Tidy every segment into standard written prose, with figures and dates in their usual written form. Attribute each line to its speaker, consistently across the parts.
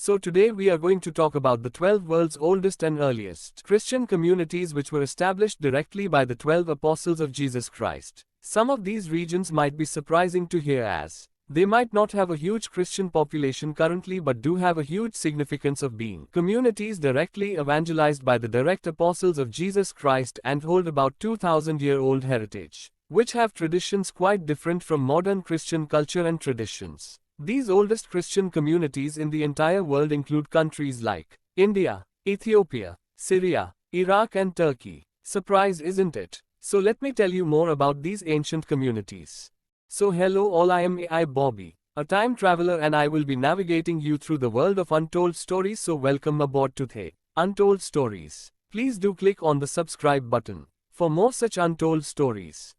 Speaker 1: So today we are going to talk about the 12 world's oldest and earliest Christian communities which were established directly by the 12 apostles of Jesus Christ. Some of these regions might be surprising to hear as they might not have a huge Christian population currently but do have a huge significance of being communities directly evangelized by the direct apostles of Jesus Christ and hold about 2,000-year-old heritage, which have traditions quite different from modern Christian culture and traditions. These oldest Christian communities in the entire world include countries like India, Ethiopia, Syria, Iraq and Turkey. Surprise, isn't it? So let me tell you more about these ancient communities. So hello all, I am AI Bobby, a time traveler, and I will be navigating you through the world of untold stories, so welcome aboard to the Untold Stories. Please do click on the subscribe button for more such untold stories.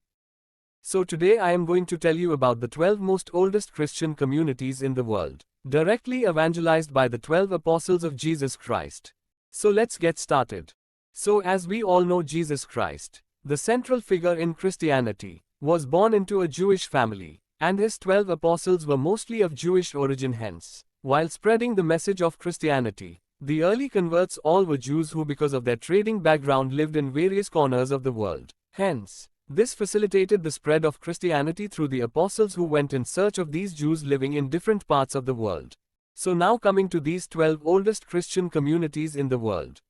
Speaker 1: So today I am going to tell you about the 12 most oldest Christian communities in the world, directly evangelized by the 12 apostles of Jesus Christ. So let's get started. So as we all know, Jesus Christ, the central figure in Christianity, was born into a Jewish family, and his 12 apostles were mostly of Jewish origin. Hence, while spreading the message of Christianity, the early converts all were Jews who, because of their trading background, lived in various corners of the world. Hence, this facilitated the spread of Christianity through the apostles who went in search of these Jews living in different parts of the world. So now coming to these 12 oldest Christian communities in the world.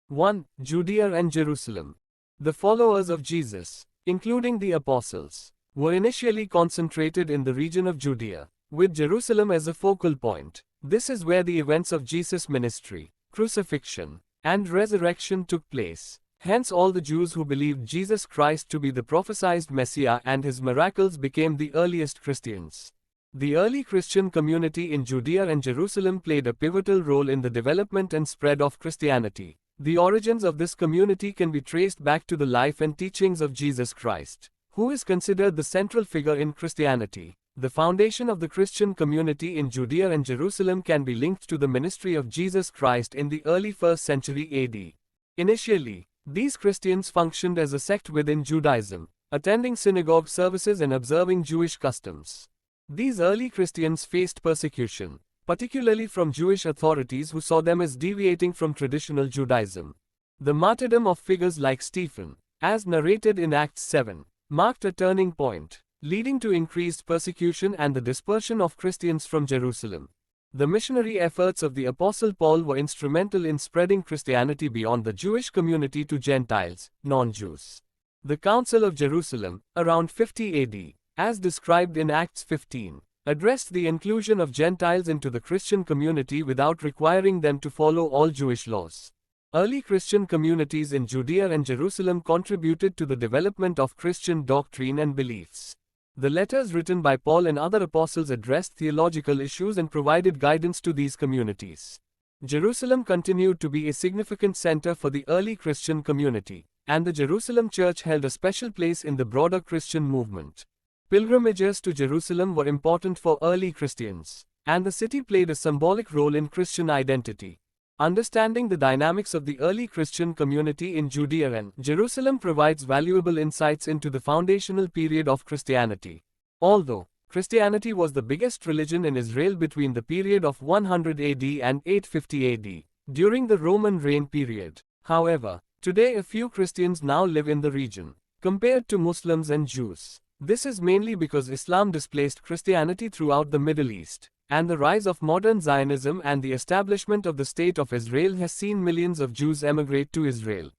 Speaker 1: 1. Judea and Jerusalem. The followers of Jesus, including the apostles, were initially concentrated in the region of Judea, with Jerusalem as a focal point. This is where the events of Jesus' ministry, crucifixion, and resurrection took place. Hence all the Jews who believed Jesus Christ to be the prophesied Messiah and his miracles became the earliest Christians. The early Christian community in Judea and Jerusalem played a pivotal role in the development and spread of Christianity. The origins of this community can be traced back to the life and teachings of Jesus Christ, who is considered the central figure in Christianity. The foundation of the Christian community in Judea and Jerusalem can be linked to the ministry of Jesus Christ in the early 1st century AD. Initially, these Christians functioned as a sect within Judaism, attending synagogue services and observing Jewish customs. These early Christians faced persecution, particularly from Jewish authorities who saw them as deviating from traditional Judaism. The martyrdom of figures like Stephen, as narrated in Acts 7, marked a turning point, leading to increased persecution and the dispersion of Christians from Jerusalem. The missionary efforts of the Apostle Paul were instrumental in spreading Christianity beyond the Jewish community to Gentiles, non-Jews. The Council of Jerusalem, around 50 AD, as described in Acts 15, addressed the inclusion of Gentiles into the Christian community without requiring them to follow all Jewish laws. Early Christian communities in Judea and Jerusalem contributed to the development of Christian doctrine and beliefs. The letters written by Paul and other apostles addressed theological issues and provided guidance to these communities. Jerusalem continued to be a significant center for the early Christian community, and the Jerusalem church held a special place in the broader Christian movement. Pilgrimages to Jerusalem were important for early Christians, and the city played a symbolic role in Christian identity. Understanding the dynamics of the early Christian community in Judea and Jerusalem provides valuable insights into the foundational period of Christianity. Although Christianity was the biggest religion in Israel between the period of 100 AD and 850 AD, during the Roman reign period, however, today a few Christians now live in the region, compared to Muslims and Jews. This is mainly because Islam displaced Christianity throughout the Middle East, and the rise of modern Zionism and the establishment of the State of Israel has seen millions of Jews emigrate to Israel.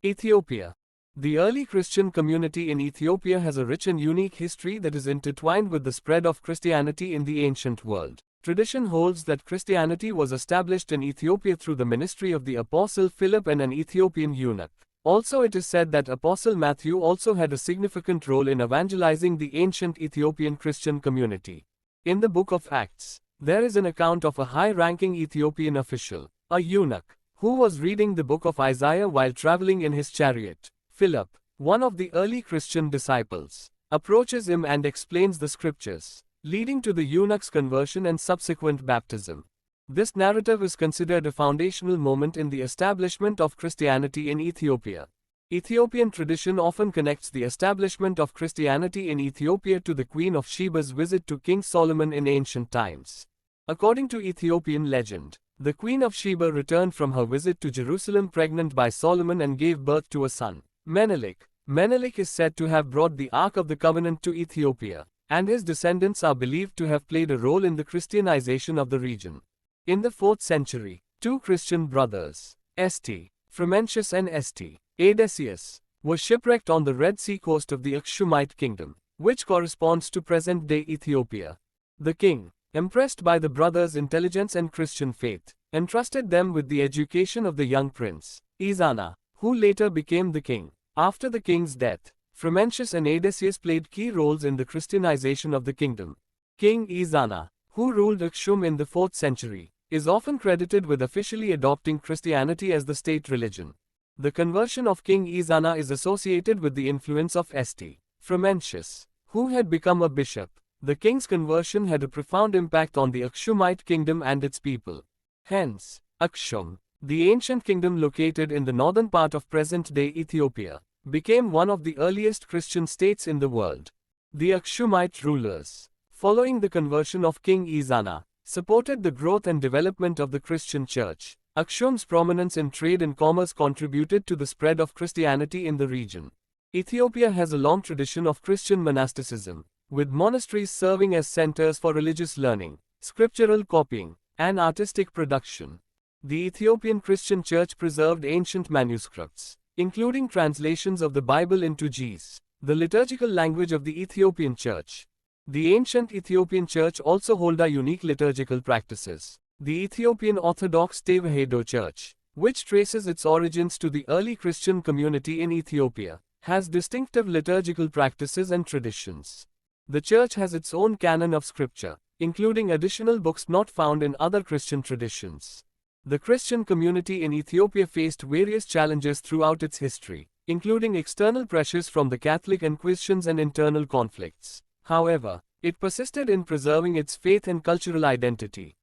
Speaker 1: Ethiopia. The early Christian community in Ethiopia has a rich and unique history that is intertwined with the spread of Christianity in the ancient world. Tradition holds that Christianity was established in Ethiopia through the ministry of the Apostle Philip and an Ethiopian eunuch. Also, it is said that Apostle Matthew also had a significant role in evangelizing the ancient Ethiopian Christian community. In the book of Acts, there is an account of a high-ranking Ethiopian official, a eunuch, who was reading the book of Isaiah while traveling in his chariot. Philip, one of the early Christian disciples, approaches him and explains the scriptures, leading to the eunuch's conversion and subsequent baptism. This narrative is considered a foundational moment in the establishment of Christianity in Ethiopia. Ethiopian tradition often connects the establishment of Christianity in Ethiopia to the Queen of Sheba's visit to King Solomon in ancient times. According to Ethiopian legend, the Queen of Sheba returned from her visit to Jerusalem pregnant by Solomon and gave birth to a son, Menelik. Menelik is said to have brought the Ark of the Covenant to Ethiopia, and his descendants are believed to have played a role in the Christianization of the region. In the 4th century, two Christian brothers, St. Frumentius and St. Adesius, were shipwrecked on the Red Sea coast of the Aksumite kingdom, which corresponds to present-day Ethiopia. The king, impressed by the brothers' intelligence and Christian faith, entrusted them with the education of the young prince, Izana, who later became the king. After the king's death, Frumentius and Adesius played key roles in the Christianization of the kingdom. King Izana, who ruled Aksum in the 4th century, is often credited with officially adopting Christianity as the state religion. The conversion of King Izana is associated with the influence of St. Frumentius, who had become a bishop. The king's conversion had a profound impact on the Aksumite kingdom and its people. Hence, Aksum, the ancient kingdom located in the northern part of present-day Ethiopia, became one of the earliest Christian states in the world. The Aksumite rulers, following the conversion of King Izana, supported the growth and development of the Christian church. Aksum's prominence in trade and commerce contributed to the spread of Christianity in the region. Ethiopia has a long tradition of Christian monasticism, with monasteries serving as centers for religious learning, scriptural copying, and artistic production. The Ethiopian Christian Church preserved ancient manuscripts, including translations of the Bible into Ge'ez, the liturgical language of the Ethiopian Church. The ancient Ethiopian Church also holds unique liturgical practices. The Ethiopian Orthodox Tewahedo Church, which traces its origins to the early Christian community in Ethiopia, has distinctive liturgical practices and traditions. The church has its own canon of scripture, including additional books not found in other Christian traditions. The Christian community in Ethiopia faced various challenges throughout its history, including external pressures from the Catholic Inquisitions and internal conflicts. However, it persisted in preserving its faith and cultural identity.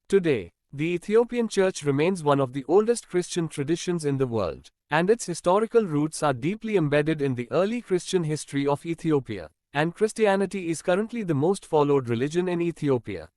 Speaker 1: Today, the Ethiopian Church remains one of the oldest Christian traditions in the world, and its historical roots are deeply embedded in the early Christian history of Ethiopia, and Christianity is currently the most followed religion in Ethiopia.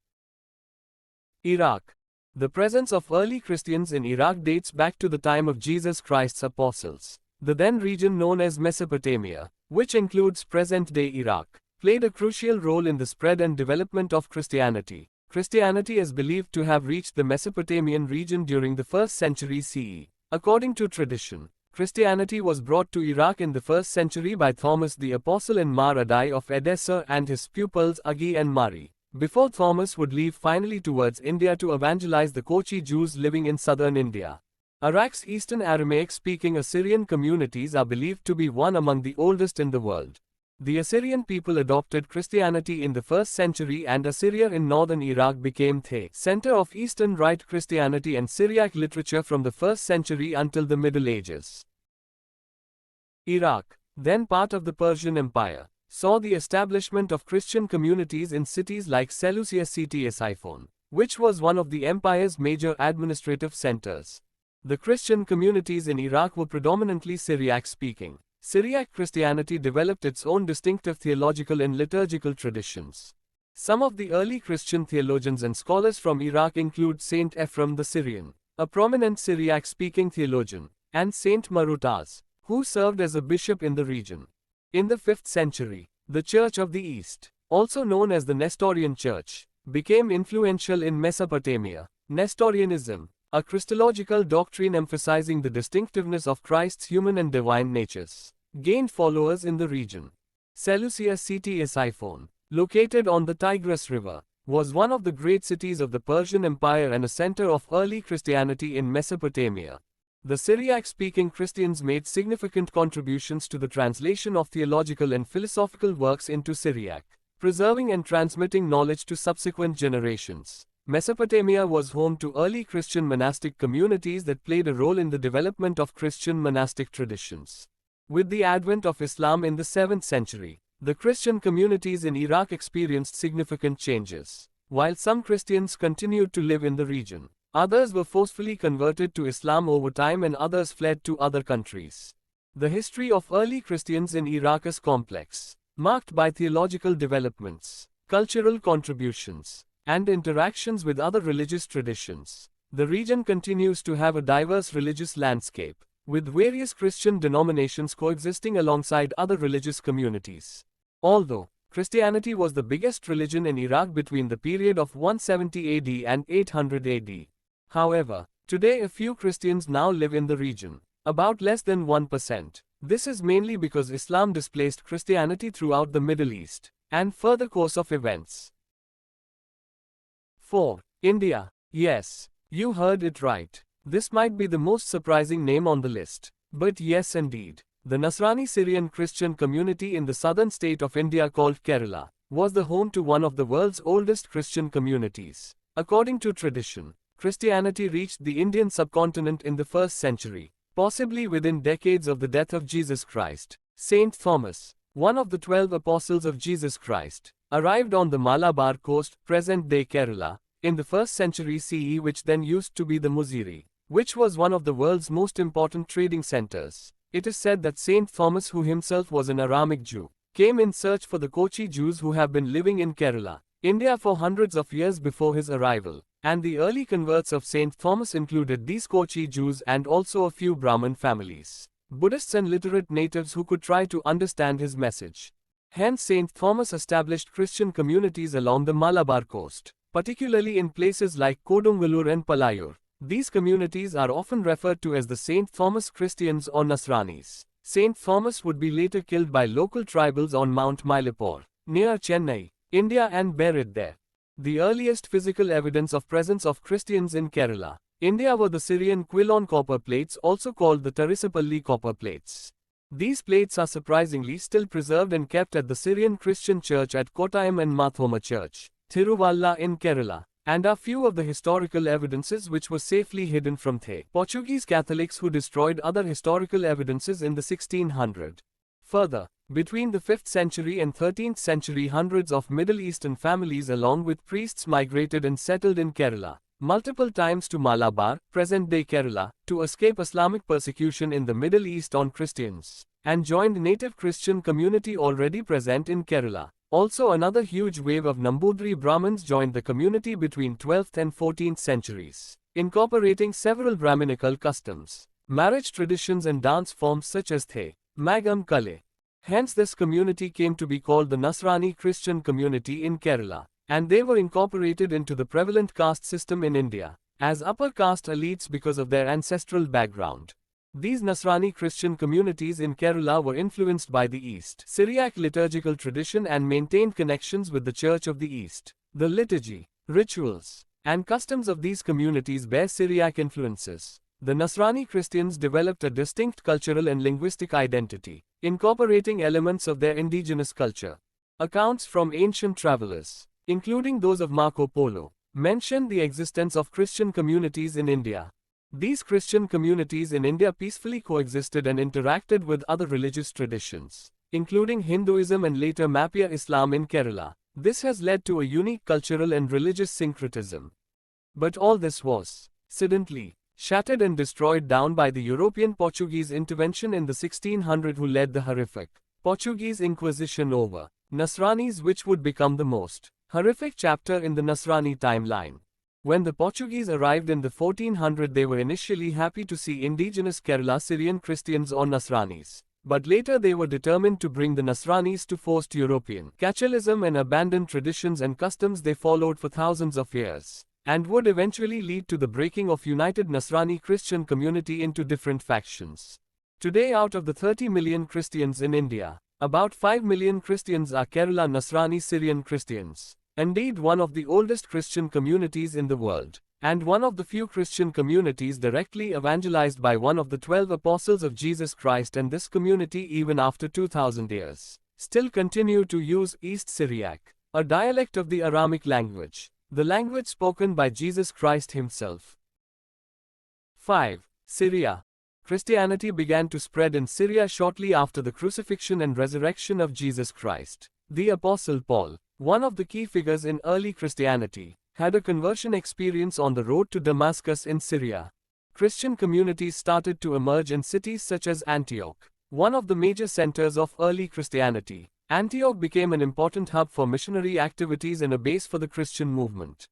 Speaker 1: Iraq. The presence of early Christians in Iraq dates back to the time of Jesus Christ's apostles. The then region known as Mesopotamia, which includes present-day Iraq, played a crucial role in the spread and development of Christianity. Christianity is believed to have reached the Mesopotamian region during the 1st century CE. According to tradition, Christianity was brought to Iraq in the 1st century by Thomas the Apostle and Mar Adai of Edessa and his pupils Agi and Mari, before Thomas would leave finally towards India to evangelize the Kochi Jews living in southern India. Iraq's Eastern Aramaic-speaking Assyrian communities are believed to be one among the oldest in the world. The Assyrian people adopted Christianity in the 1st century, and Assyria in northern Iraq became the center of Eastern Rite Christianity and Syriac literature from the 1st century until the Middle Ages. Iraq, then part of the Persian Empire, saw the establishment of Christian communities in cities like Seleucia Ctesiphon, which was one of the empire's major administrative centers. The Christian communities in Iraq were predominantly Syriac-speaking. Syriac Christianity developed its own distinctive theological and liturgical traditions. Some of the early Christian theologians and scholars from Iraq include Saint Ephraim the Syrian, a prominent Syriac-speaking theologian, and Saint Marutaz, who served as a bishop in the region. In the 5th century, the Church of the East, also known as the Nestorian Church, became influential in Mesopotamia. Nestorianism, a Christological doctrine emphasizing the distinctiveness of Christ's human and divine natures, gained followers in the region. Seleucia Ctesiphon, located on the Tigris River, was one of the great cities of the Persian Empire and a center of early Christianity in Mesopotamia. The Syriac-speaking Christians made significant contributions to the translation of theological and philosophical works into Syriac, preserving and transmitting knowledge to subsequent generations. Mesopotamia was home to early Christian monastic communities that played a role in the development of Christian monastic traditions. With the advent of Islam in the 7th century, the Christian communities in Iraq experienced significant changes. While some Christians continued to live in the region, others were forcefully converted to Islam over time and others fled to other countries. The history of early Christians in Iraq is complex, marked by theological developments, cultural contributions, and interactions with other religious traditions. The region continues to have a diverse religious landscape, with various Christian denominations coexisting alongside other religious communities. Although Christianity was the biggest religion in Iraq between the period of 170 AD and 800 AD. However, today a few Christians now live in the region, about less than 1%. This is mainly because Islam displaced Christianity throughout the Middle East, and further course of events. 4. India. Yes, you heard it right. This might be the most surprising name on the list. But yes indeed. The Nasrani Syrian Christian community in the southern state of India called Kerala was the home to one of the world's oldest Christian communities. According to tradition, Christianity reached the Indian subcontinent in the 1st century, possibly within decades of the death of Jesus Christ. Saint Thomas, one of the 12 apostles of Jesus Christ, arrived on the Malabar coast, present-day Kerala, in the 1st century CE, which then used to be the Muziri, which was one of the world's most important trading centers. It is said that Saint Thomas, who himself was an Aramic Jew, came in search for the Kochi Jews who have been living in Kerala, India for hundreds of years before his arrival, and the early converts of Saint Thomas included these Kochi Jews and also a few Brahmin families, Buddhists and literate natives who could try to understand his message. Hence Saint Thomas established Christian communities along the Malabar coast, particularly in places like Kodungalur and Palayur. These communities are often referred to as the Saint Thomas Christians or Nasranis. Saint Thomas would be later killed by local tribals on Mount Mylapore, near Chennai, India, and buried there. The earliest physical evidence of presence of Christians in Kerala, India, were the Syrian Quilon copper plates, also called the Tarisapalli copper plates. These plates are surprisingly still preserved and kept at the Syrian Christian Church at Kottayam and Mathoma Church, Thiruvalla in Kerala, and are few of the historical evidences which were safely hidden from the Portuguese Catholics who destroyed other historical evidences in the 1600s. Further, between the 5th century and 13th century, hundreds of Middle Eastern families along with priests migrated and settled in Kerala, multiple times to Malabar, present-day Kerala, to escape Islamic persecution in the Middle East on Christians, and joined native Christian community already present in Kerala. Also, another huge wave of Nambudri Brahmins joined the community between 12th and 14th centuries, incorporating several Brahminical customs, marriage traditions and dance forms such as the Magam Kale. Hence this community came to be called the Nasrani Christian community in Kerala, and they were incorporated into the prevalent caste system in India, as upper caste elites because of their ancestral background. These Nasrani Christian communities in Kerala were influenced by the East Syriac liturgical tradition and maintained connections with the Church of the East. The liturgy, rituals, and customs of these communities bear Syriac influences. The Nasrani Christians developed a distinct cultural and linguistic identity, incorporating elements of their indigenous culture. Accounts from ancient travelers, including those of Marco Polo, mention the existence of Christian communities in India. These Christian communities in India peacefully coexisted and interacted with other religious traditions, including Hinduism and later Mapia Islam in Kerala. This has led to a unique cultural and religious syncretism. But all this was suddenly shattered and destroyed down by the European Portuguese intervention in the 1600s, who led the horrific Portuguese Inquisition over Nasranis, which would become the most horrific chapter in the Nasrani timeline. When the Portuguese arrived in the 1400s, they were initially happy to see indigenous Kerala Syrian Christians or Nasranis, but later they were determined to bring the Nasranis to forced European Catholicism and abandon traditions and customs they followed for thousands of years, and would eventually lead to the breaking of united Nasrani Christian community into different factions. Today, out of the 30 million Christians in India, about 5 million Christians are Kerala Nasrani Syrian Christians. Indeed, one of the oldest Christian communities in the world, and one of the few Christian communities directly evangelized by one of the 12 apostles of Jesus Christ, and this community, even after 2000 years, still continue to use East Syriac, a dialect of the Aramic language, the language spoken by Jesus Christ himself. 5. Syria. Christianity began to spread in Syria shortly after the crucifixion and resurrection of Jesus Christ. The Apostle Paul, one of the key figures in early Christianity, had a conversion experience on the road to Damascus in Syria. Christian communities started to emerge in cities such as Antioch, one of the major centers of early Christianity, Antioch became an important hub for missionary activities and a base for the Christian movement.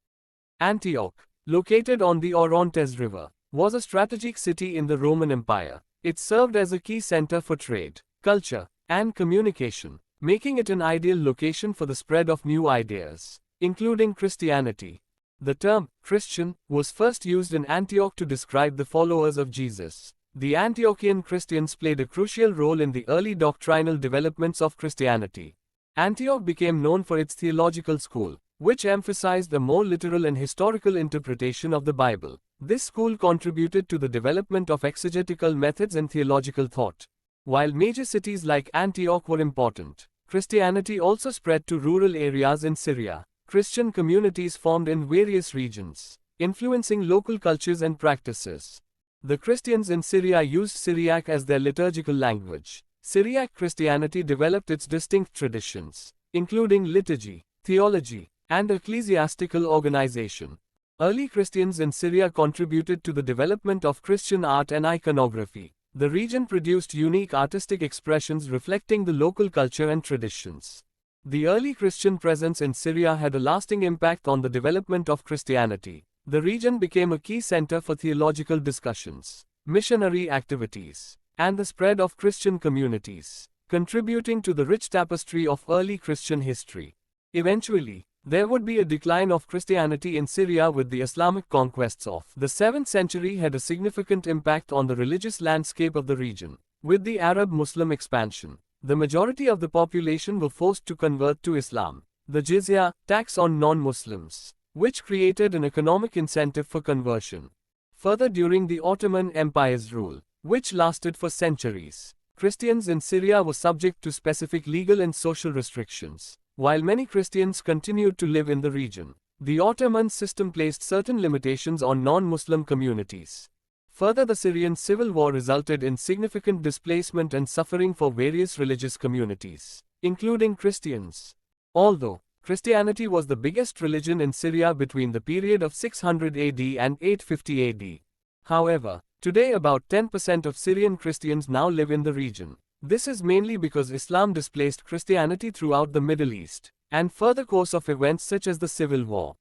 Speaker 1: Antioch, located on the Orontes River, was a strategic city in the Roman Empire. It served as a key center for trade, culture, and communication, making it an ideal location for the spread of new ideas, including Christianity. The term Christian was first used in Antioch to describe the followers of Jesus. The Antiochian Christians played a crucial role in the early doctrinal developments of Christianity. Antioch became known for its theological school, which emphasized a more literal and historical interpretation of the Bible. This school contributed to the development of exegetical methods and theological thought. While major cities like Antioch were important, Christianity also spread to rural areas in Syria. Christian communities formed in various regions, influencing local cultures and practices. The Christians in Syria used Syriac as their liturgical language. Syriac Christianity developed its distinct traditions, including liturgy, theology, and ecclesiastical organization. Early Christians in Syria contributed to the development of Christian art and iconography. The region produced unique artistic expressions reflecting the local culture and traditions. The early Christian presence in Syria had a lasting impact on the development of Christianity. The region became a key center for theological discussions, missionary activities, and the spread of Christian communities, contributing to the rich tapestry of early Christian history. Eventually, there would be a decline of Christianity in Syria with the Islamic conquests of the 7th century had a significant impact on the religious landscape of the region. With the Arab-Muslim expansion, the majority of the population were forced to convert to Islam. The jizya, tax on non-Muslims, which created an economic incentive for conversion. Further, during the Ottoman Empire's rule, which lasted for centuries, Christians in Syria were subject to specific legal and social restrictions. While many Christians continued to live in the region, the Ottoman system placed certain limitations on non-Muslim communities. Further, the Syrian civil war resulted in significant displacement and suffering for various religious communities, including Christians. Although Christianity was the biggest religion in Syria between the period of 600 AD and 850 AD. However, today about 10% of Syrian Christians now live in the region. This is mainly because Islam displaced Christianity throughout the Middle East, and further course of events such as the Civil War.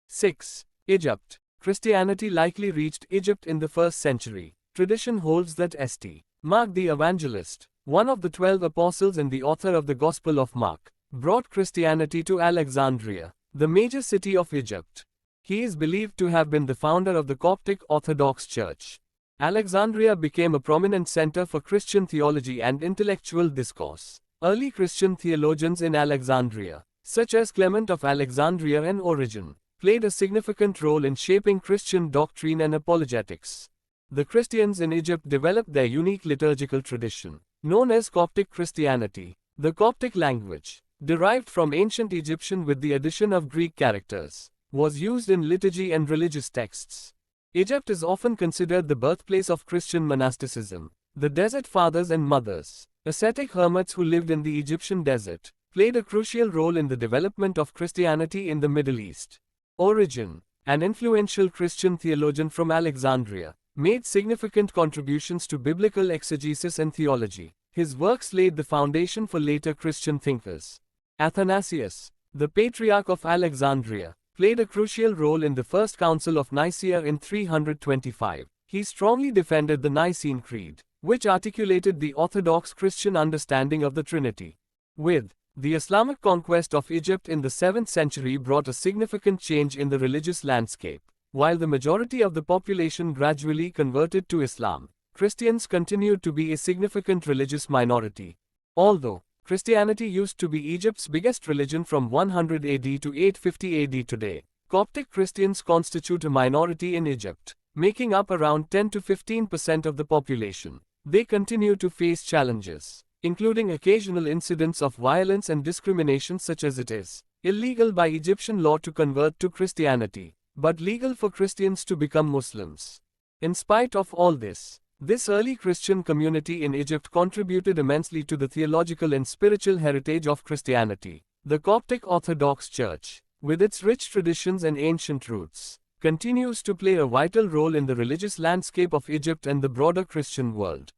Speaker 1: 6. Egypt. Christianity likely reached Egypt in the 1st century. Tradition holds that St. Mark the Evangelist, one of the 12 apostles and the author of the Gospel of Mark, brought Christianity to Alexandria, the major city of Egypt. He is believed to have been the founder of the Coptic Orthodox Church. Alexandria became a prominent center for Christian theology and intellectual discourse. Early Christian theologians in Alexandria, such as Clement of Alexandria and Origen, played a significant role in shaping Christian doctrine and apologetics. The Christians in Egypt developed their unique liturgical tradition, known as Coptic Christianity. The Coptic language, derived from ancient Egyptian with the addition of Greek characters, was used in liturgy and religious texts. Egypt is often considered the birthplace of Christian monasticism. The Desert Fathers and Mothers, ascetic hermits who lived in the Egyptian desert, played a crucial role in the development of Christianity in the Middle East. Origen, an influential Christian theologian from Alexandria, made significant contributions to biblical exegesis and theology. His works laid the foundation for later Christian thinkers. Athanasius, the Patriarch of Alexandria, played a crucial role in the First Council of Nicaea in 325. He strongly defended the Nicene Creed, which articulated the Orthodox Christian understanding of the Trinity. With the Islamic conquest of Egypt in the 7th century brought a significant change in the religious landscape. While the majority of the population gradually converted to Islam, Christians continued to be a significant religious minority. Although Christianity used to be Egypt's biggest religion from 100 AD to 850 AD today, Coptic Christians constitute a minority in Egypt, making up around 10 to 15% of the population. They continue to face challenges, including occasional incidents of violence and discrimination such as it is illegal by Egyptian law to convert to Christianity, but legal for Christians to become Muslims. In spite of all this early Christian community in Egypt contributed immensely to the theological and spiritual heritage of Christianity. The Coptic Orthodox Church, with its rich traditions and ancient roots, continues to play a vital role in the religious landscape of Egypt and the broader Christian world.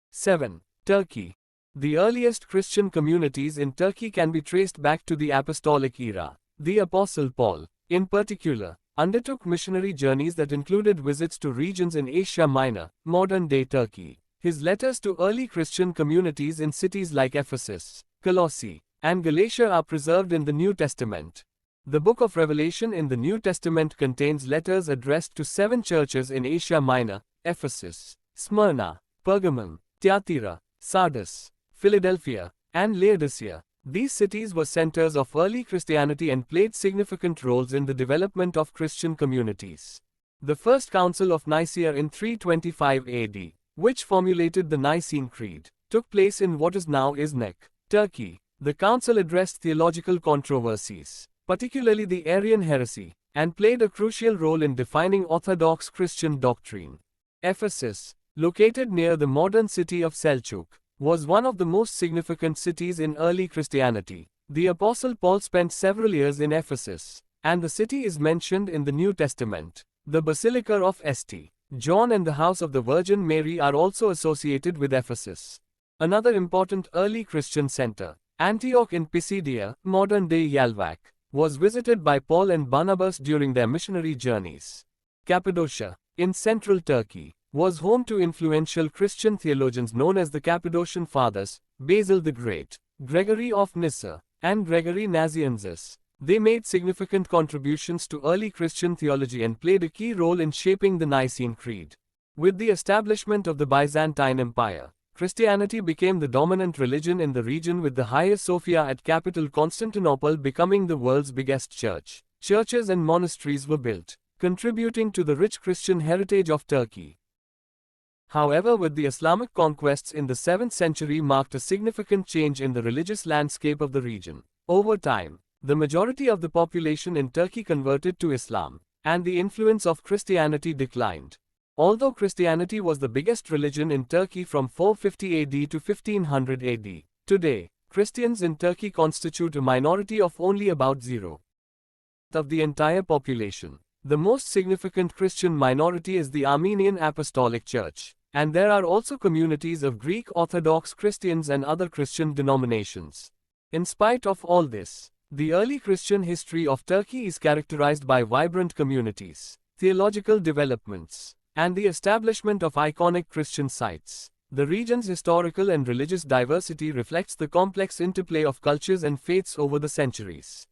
Speaker 1: 7. Turkey. The earliest Christian communities in Turkey can be traced back to the Apostolic era. The Apostle Paul, in particular, undertook missionary journeys that included visits to regions in Asia Minor, modern-day Turkey. His letters to early Christian communities in cities like Ephesus, Colossae, and Galatia are preserved in the New Testament. The book of Revelation in the New Testament contains letters addressed to 7 churches in Asia Minor: Ephesus, Smyrna, Pergamum, Thyatira, Sardis, Philadelphia, and Laodicea. These cities were centers of early Christianity and played significant roles in the development of Christian communities. The First Council of Nicaea in 325 AD, which formulated the Nicene Creed, took place in what is now Iznik, Turkey. The council addressed theological controversies, particularly the Arian heresy, and played a crucial role in defining Orthodox Christian doctrine. Ephesus, located near the modern city of Selçuk, was one of the most significant cities in early Christianity. The Apostle Paul spent several years in Ephesus, and the city is mentioned in the New Testament. The Basilica of St. John and the House of the Virgin Mary are also associated with Ephesus. Another important early Christian center, Antioch in Pisidia, modern-day Yalvac, was visited by Paul and Barnabas during their missionary journeys. Cappadocia, in central Turkey, was home to influential Christian theologians known as the Cappadocian Fathers, Basil the Great, Gregory of Nyssa, and Gregory Nazianzus. They made significant contributions to early Christian theology and played a key role in shaping the Nicene Creed. With the establishment of the Byzantine Empire, Christianity became the dominant religion in the region, with the Hagia Sophia at capital Constantinople becoming the world's biggest church. Churches and monasteries were built, contributing to the rich Christian heritage of Turkey. However, with the Islamic conquests in the 7th century marked a significant change in the religious landscape of the region. Over time, the majority of the population in Turkey converted to Islam, and the influence of Christianity declined. Although Christianity was the biggest religion in Turkey from 450 AD to 1500 AD, today, Christians in Turkey constitute a minority of only about 0% of the entire population. The most significant Christian minority is the Armenian Apostolic Church, and there are also communities of Greek Orthodox Christians and other Christian denominations. In spite of all this, the early Christian history of Turkey is characterized by vibrant communities, theological developments, and the establishment of iconic Christian sites. The region's historical and religious diversity reflects the complex interplay of cultures and faiths over the centuries.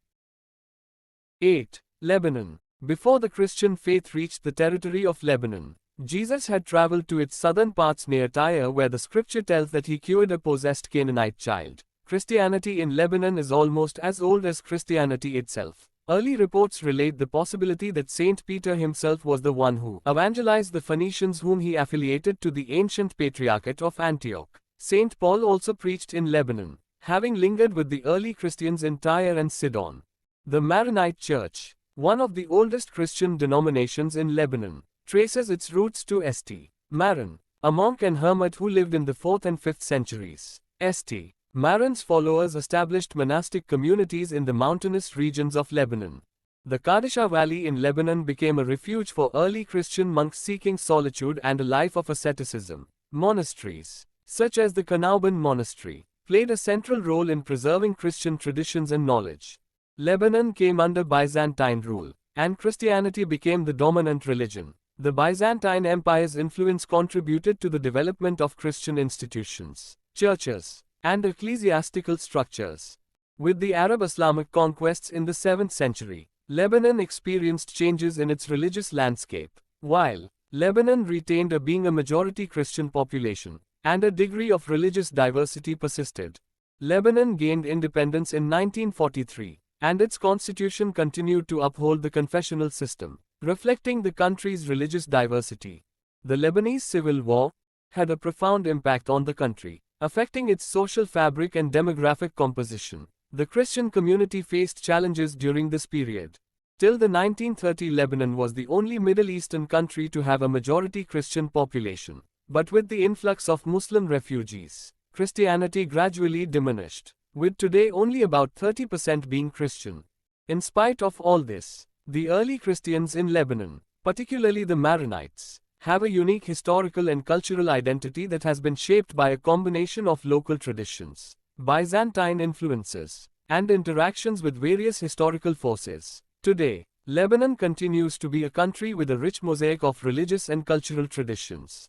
Speaker 1: 8. Lebanon. Before the Christian faith reached the territory of Lebanon, Jesus had traveled to its southern parts near Tyre, where the scripture tells that he cured a possessed Canaanite child. Christianity in Lebanon is almost as old as Christianity itself. Early reports relate the possibility that Saint Peter himself was the one who evangelized the Phoenicians, whom he affiliated to the ancient Patriarchate of Antioch. Saint Paul also preached in Lebanon, having lingered with the early Christians in Tyre and Sidon. The Maronite Church, one of the oldest Christian denominations in Lebanon, traces its roots to St. Maron, a monk and hermit who lived in the 4th and 5th centuries. St. Maron's followers established monastic communities in the mountainous regions of Lebanon. The Qadisha Valley in Lebanon became a refuge for early Christian monks seeking solitude and a life of asceticism. Monasteries, such as the Qanawban Monastery, played a central role in preserving Christian traditions and knowledge. Lebanon came under Byzantine rule, and Christianity became the dominant religion. The Byzantine Empire's influence contributed to the development of Christian institutions, churches, and ecclesiastical structures. With the Arab-Islamic conquests in the 7th century, Lebanon experienced changes in its religious landscape. While Lebanon retained being a majority Christian population, and a degree of religious diversity persisted. Lebanon gained independence in 1943, and its constitution continued to uphold the confessional system, reflecting the country's religious diversity. The Lebanese Civil War had a profound impact on the country, affecting its social fabric and demographic composition. The Christian community faced challenges during this period. Till the 1930s, Lebanon was the only Middle Eastern country to have a majority Christian population. But with the influx of Muslim refugees, Christianity gradually diminished, with today only about 30% being Christian. In spite of all this, the early Christians in Lebanon, particularly the Maronites, have a unique historical and cultural identity that has been shaped by a combination of local traditions, Byzantine influences, and interactions with various historical forces. Today, Lebanon continues to be a country with a rich mosaic of religious and cultural traditions.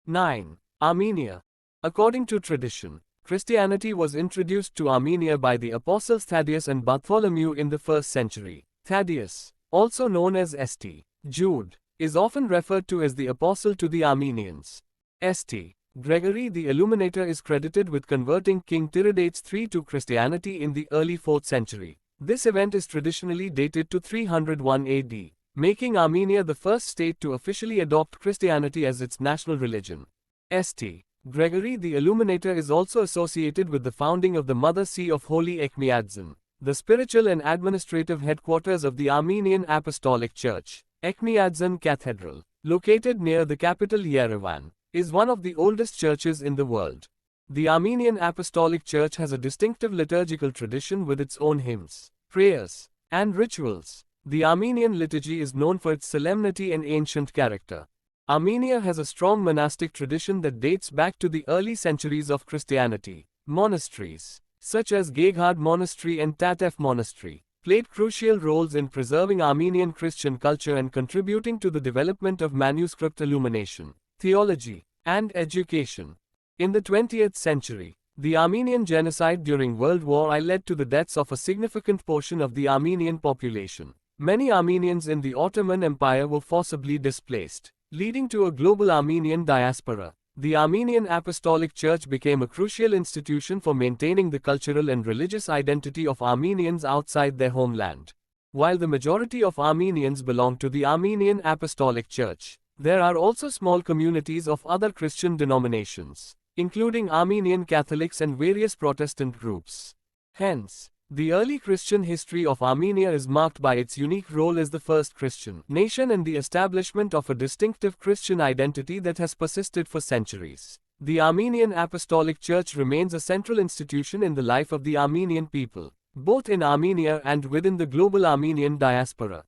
Speaker 1: 9. Armenia. According to tradition, Christianity was introduced to Armenia by the apostles Thaddeus and Bartholomew in the 1st century. Thaddeus, also known as St. Jude, is often referred to as the apostle to the Armenians. St. Gregory the Illuminator is credited with converting King Tiridates III to Christianity in the early 4th century. This event is traditionally dated to 301 AD, making Armenia the first state to officially adopt Christianity as its national religion. St. Gregory the Illuminator is also associated with the founding of the Mother See of Holy Echmiadzin, the spiritual and administrative headquarters of the Armenian Apostolic Church. Echmiadzin Cathedral, located near the capital Yerevan, is one of the oldest churches in the world. The Armenian Apostolic Church has a distinctive liturgical tradition with its own hymns, prayers, and rituals. The Armenian liturgy is known for its solemnity and ancient character. Armenia has a strong monastic tradition that dates back to the early centuries of Christianity. Monasteries, such as Geghard Monastery and Tatef Monastery, played crucial roles in preserving Armenian Christian culture and contributing to the development of manuscript illumination, theology, and education. In the 20th century, the Armenian genocide during World War I led to the deaths of a significant portion of the Armenian population. Many Armenians in the Ottoman Empire were forcibly displaced, leading to a global Armenian diaspora. The Armenian Apostolic Church became a crucial institution for maintaining the cultural and religious identity of Armenians outside their homeland. While the majority of Armenians belong to the Armenian Apostolic Church, there are also small communities of other Christian denominations, including Armenian Catholics and various Protestant groups. Hence, the early Christian history of Armenia is marked by its unique role as the first Christian nation and the establishment of a distinctive Christian identity that has persisted for centuries. The Armenian Apostolic Church remains a central institution in the life of the Armenian people, both in Armenia and within the global Armenian diaspora.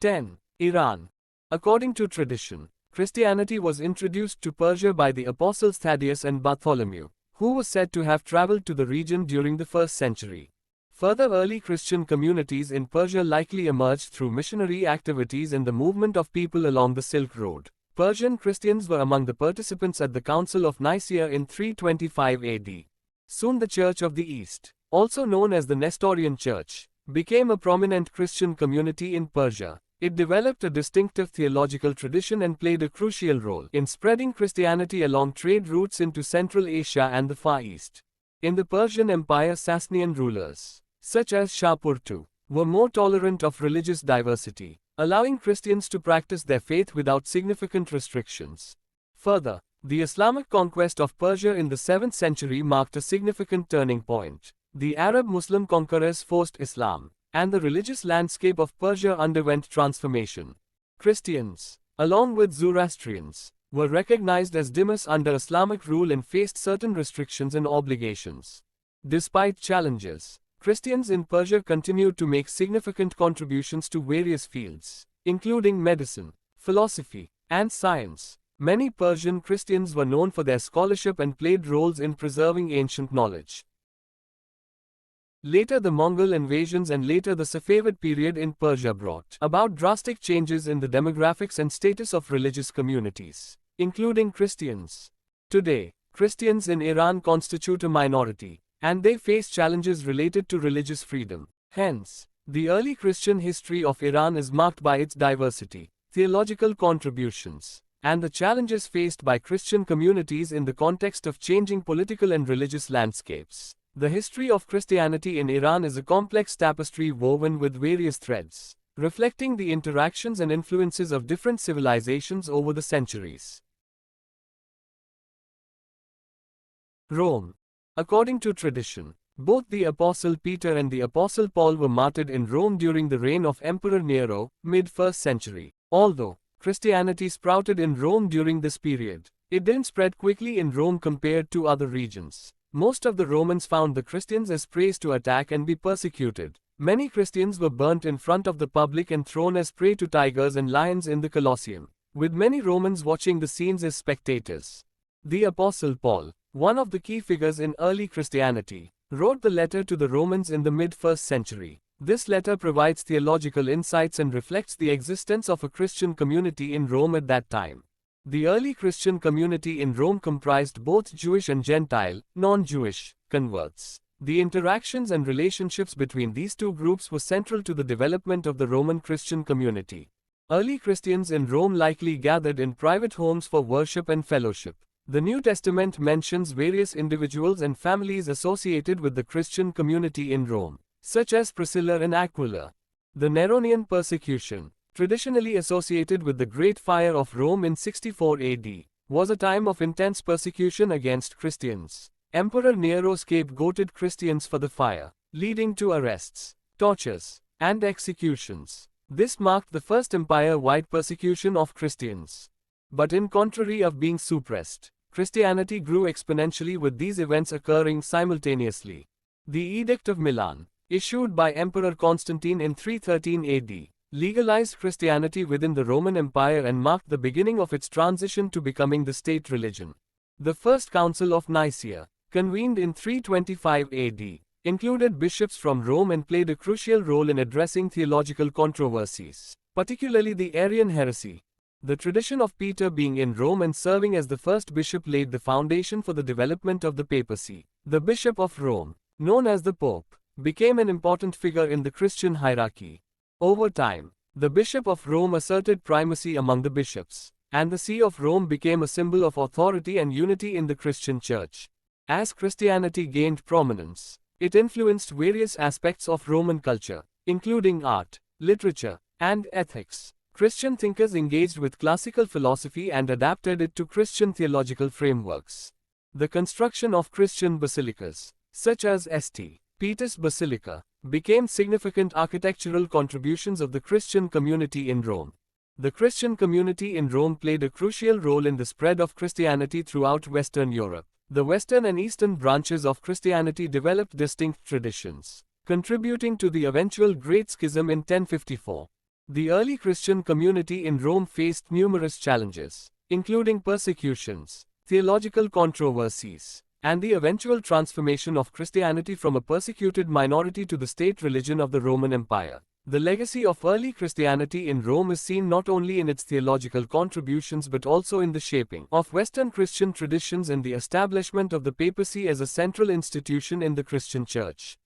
Speaker 1: 10. Iran. According to tradition, Christianity was introduced to Persia by the apostles Thaddeus and Bartholomew, who was said to have traveled to the region during the 1st century. Further early Christian communities in Persia likely emerged through missionary activities and the movement of people along the Silk Road. Persian Christians were among the participants at the Council of Nicaea in 325 AD. Soon the Church of the East, also known as the Nestorian Church, became a prominent Christian community in Persia. It developed a distinctive theological tradition and played a crucial role in spreading Christianity along trade routes into Central Asia and the Far East. In the Persian Empire, Sasanian rulers, such as Shapur II, were more tolerant of religious diversity, allowing Christians to practice their faith without significant restrictions. Further, the Islamic conquest of Persia in the 7th century marked a significant turning point. The Arab-Muslim conquerors forced Islam, and the religious landscape of Persia underwent transformation. Christians, along with Zoroastrians, were recognized as dhimmis under Islamic rule and faced certain restrictions and obligations. Despite challenges, Christians in Persia continued to make significant contributions to various fields, including medicine, philosophy, and science. Many Persian Christians were known for their scholarship and played roles in preserving ancient knowledge. Later the Mongol invasions and later the Safavid period in Persia brought about drastic changes in the demographics and status of religious communities, including Christians. Today, Christians in Iran constitute a minority, and they face challenges related to religious freedom. Hence, the early Christian history of Iran is marked by its diversity, theological contributions, and the challenges faced by Christian communities in the context of changing political and religious landscapes. The history of Christianity in Iran is a complex tapestry woven with various threads, reflecting the interactions and influences of different civilizations over the centuries. Rome. According to tradition, both the Apostle Peter and the Apostle Paul were martyred in Rome during the reign of Emperor Nero, mid-1st century. Although Christianity sprouted in Rome during this period, it didn't spread quickly in Rome compared to other regions. Most of the Romans found the Christians as prey to attack and be persecuted, Many Christians were burnt in front of the public and thrown as prey to tigers and lions in the Colosseum, with many Romans watching the scenes as spectators. The Apostle Paul, one of the key figures in early Christianity, wrote the letter to the Romans in the mid-1st century. This letter provides theological insights and reflects the existence of a Christian community in Rome at that time. The early Christian community in Rome comprised both Jewish and Gentile, non-Jewish, converts. The interactions and relationships between these two groups were central to the development of the Roman Christian community. Early Christians in Rome likely gathered in private homes for worship and fellowship. The New Testament mentions various individuals and families associated with the Christian community in Rome, such as Priscilla and Aquila. The Neronian persecution, traditionally associated with the Great Fire of Rome in 64 AD, was a time of intense persecution against Christians. Emperor Nero scapegoated Christians for the fire, leading to arrests, tortures, and executions. This marked the first empire-wide persecution of Christians. But in contrary of being suppressed, Christianity grew exponentially with these events occurring simultaneously. The Edict of Milan, issued by Emperor Constantine in 313 AD, legalized Christianity within the Roman Empire and marked the beginning of its transition to becoming the state religion. The First Council of Nicaea, convened in 325 AD, included bishops from Rome and played a crucial role in addressing theological controversies, particularly the Arian heresy. The tradition of Peter being in Rome and serving as the first bishop laid the foundation for the development of the papacy. The Bishop of Rome, known as the Pope, became an important figure in the Christian hierarchy. Over time, the Bishop of Rome asserted primacy among the bishops, and the See of Rome became a symbol of authority and unity in the Christian Church. As Christianity gained prominence, it influenced various aspects of Roman culture, including art, literature, and ethics. Christian thinkers engaged with classical philosophy and adapted it to Christian theological frameworks. The construction of Christian basilicas, such as St. Peter's Basilica, became significant architectural contributions of the Christian community in Rome. The Christian community in Rome played a crucial role in the spread of Christianity throughout Western Europe. The Western and Eastern branches of Christianity developed distinct traditions, contributing to the eventual Great Schism in 1054. The early Christian community in Rome faced numerous challenges, including persecutions, theological controversies, and the eventual transformation of Christianity from a persecuted minority to the state religion of the Roman Empire. The legacy of early Christianity in Rome is seen not only in its theological contributions but also in the shaping of Western Christian traditions and the establishment of the papacy as a central institution in the Christian Church.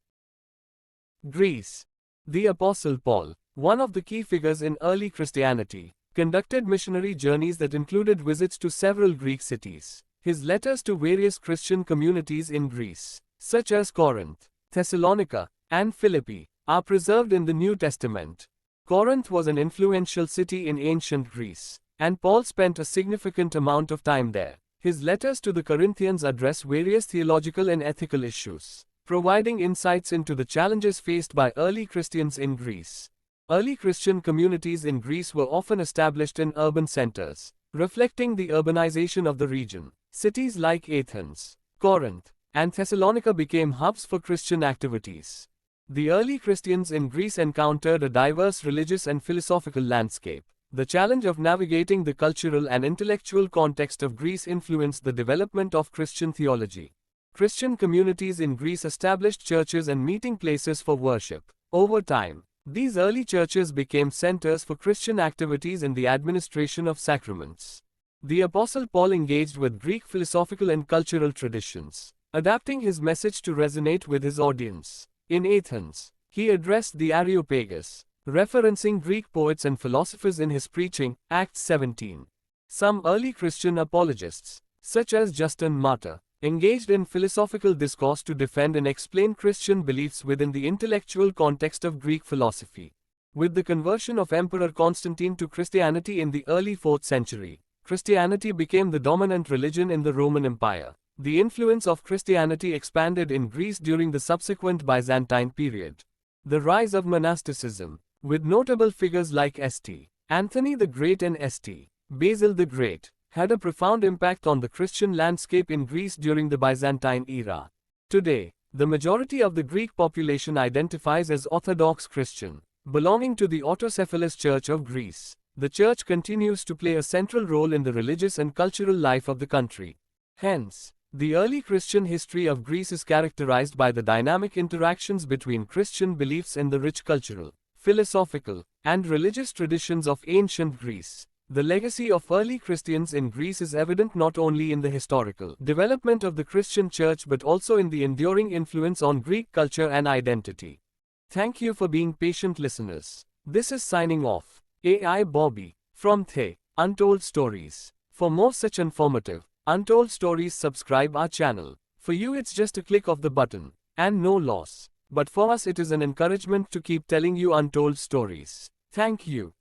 Speaker 1: Greece. The Apostle Paul, one of the key figures in early Christianity, conducted missionary journeys that included visits to several Greek cities. His letters to various Christian communities in Greece, such as Corinth, Thessalonica, and Philippi, are preserved in the New Testament. Corinth was an influential city in ancient Greece, and Paul spent a significant amount of time there. His letters to the Corinthians address various theological and ethical issues, providing insights into the challenges faced by early Christians in Greece. Early Christian communities in Greece were often established in urban centers, reflecting the urbanization of the region. Cities like Athens, Corinth, and Thessalonica became hubs for Christian activities. The early Christians in Greece encountered a diverse religious and philosophical landscape. The challenge of navigating the cultural and intellectual context of Greece influenced the development of Christian theology. Christian communities in Greece established churches and meeting places for worship. Over time, these early churches became centers for Christian activities in the administration of sacraments. The Apostle Paul engaged with Greek philosophical and cultural traditions, adapting his message to resonate with his audience. In Athens, he addressed the Areopagus, referencing Greek poets and philosophers in his preaching, Acts 17. Some early Christian apologists, such as Justin Martyr, engaged in philosophical discourse to defend and explain Christian beliefs within the intellectual context of Greek philosophy. With the conversion of Emperor Constantine to Christianity in the early 4th century, Christianity became the dominant religion in the Roman Empire. The influence of Christianity expanded in Greece during the subsequent Byzantine period. The rise of monasticism, with notable figures like St. Anthony the Great and St. Basil the Great, had a profound impact on the Christian landscape in Greece during the Byzantine era. Today, The majority of the Greek population identifies as Orthodox Christian, belonging to the Autocephalous Church of Greece. The church continues to play a central role in the religious and cultural life of the country. Hence, the early Christian history of Greece is characterized by the dynamic interactions between Christian beliefs and the rich cultural, philosophical, and religious traditions of ancient Greece. The legacy of early Christians in Greece is evident not only in the historical development of the Christian church but also in the enduring influence on Greek culture and identity. Thank you for being patient listeners. This is signing off. AI Bobby, from The Untold Stories. For more such informative, untold stories, subscribe our channel. For you it's just a click of the button, and no loss. But for us it is an encouragement to keep telling you untold stories. Thank you.